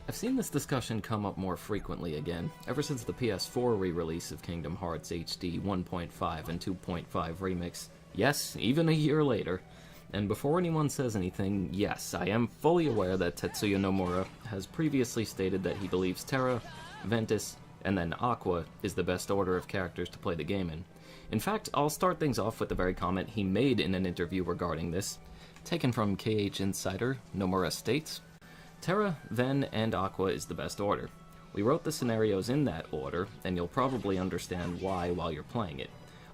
I've seen this discussion come up more frequently again, ever since the PS4 re-release of Kingdom Hearts HD 1.5 and 2.5 Remix. Yes, even a year later. And before anyone says anything, yes, I am fully aware that Tetsuya Nomura has previously stated that he believes Terra, Ventus, and then Aqua is the best order of characters to play the game in. In fact, I'll start things off with the very comment he made in an interview regarding this. Taken from KH Insider, Nomura states, "Terra, Ven, and Aqua is the best order. We wrote the scenarios in that order, and you'll probably understand why while you're playing it.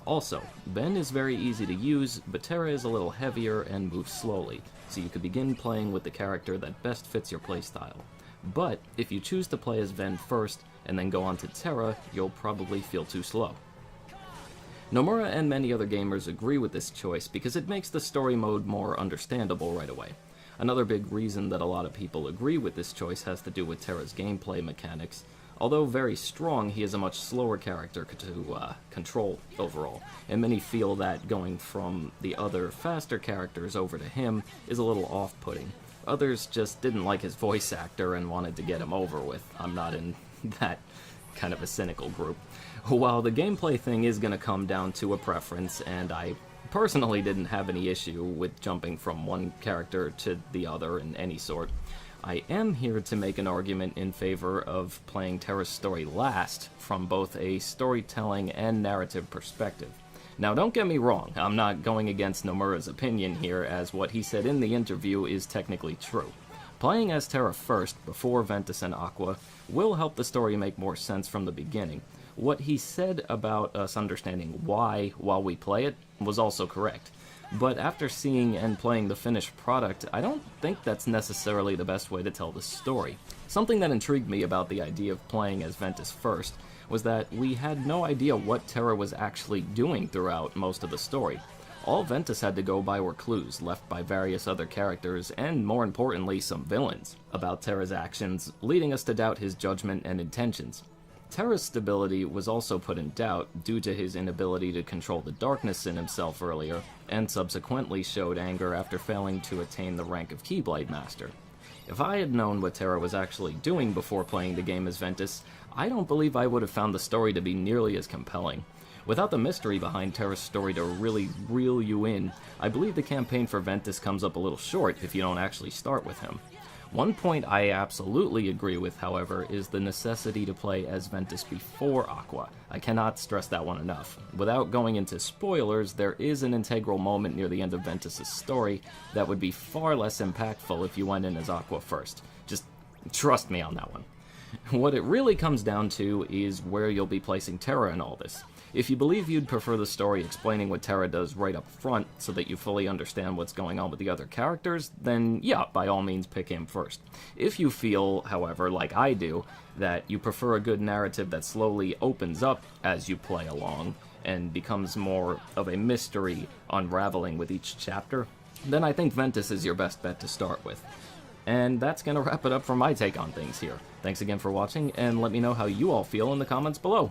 Also, Ven is very easy to use, but Terra is a little heavier and moves slowly, so you could begin playing with the character that best fits your playstyle. But if you choose to play as Ven first, and then go on to Terra, you'll probably feel too slow." Nomura and many other gamers agree with this choice because it makes the story mode more understandable right away. Another big reason that a lot of people agree with this choice has to do with Terra's gameplay mechanics. Although very strong, he is a much slower character to control overall, and many feel that going from the other faster characters over to him is a little off-putting. Others just didn't like his voice actor and wanted to get him over with. I'm not in that kind of a cynical group. While the gameplay thing is going to come down to a preference, and I personally didn't have any issue with jumping from one character to the other in any sort, I am here to make an argument in favor of playing Terra's story last from both a storytelling and narrative perspective. Now, don't get me wrong, I'm not going against Nomura's opinion here, as what he said in the interview is technically true. Playing as Terra first, before Ventus and Aqua, will help the story make more sense from the beginning. What he said about us understanding why while we play it was also correct. But after seeing and playing the finished product, I don't think that's necessarily the best way to tell the story. Something that intrigued me about the idea of playing as Ventus first was that we had no idea what Terra was actually doing throughout most of the story. All Ventus had to go by were clues left by various other characters, and more importantly, some villains, about Terra's actions, leading us to doubt his judgment and intentions. Terra's stability was also put in doubt due to his inability to control the darkness in himself earlier, and subsequently showed anger after failing to attain the rank of Keyblade Master. If I had known what Terra was actually doing before playing the game as Ventus, I don't believe I would have found the story to be nearly as compelling. Without the mystery behind Terra's story to really reel you in, I believe the campaign for Ventus comes up a little short if you don't actually start with him. One point I absolutely agree with, however, is the necessity to play as Ventus before Aqua. I cannot stress that one enough. Without going into spoilers, there is an integral moment near the end of Ventus' story that would be far less impactful if you went in as Aqua first. Just trust me on that one. What it really comes down to is where you'll be placing Terra in all this. If you believe you'd prefer the story explaining what Terra does right up front so that you fully understand what's going on with the other characters, then yeah, by all means pick him first. If you feel, however, like I do, that you prefer a good narrative that slowly opens up as you play along and becomes more of a mystery unraveling with each chapter, then I think Ventus is your best bet to start with. And that's going to wrap it up for my take on things here. Thanks again for watching, and let me know how you all feel in the comments below.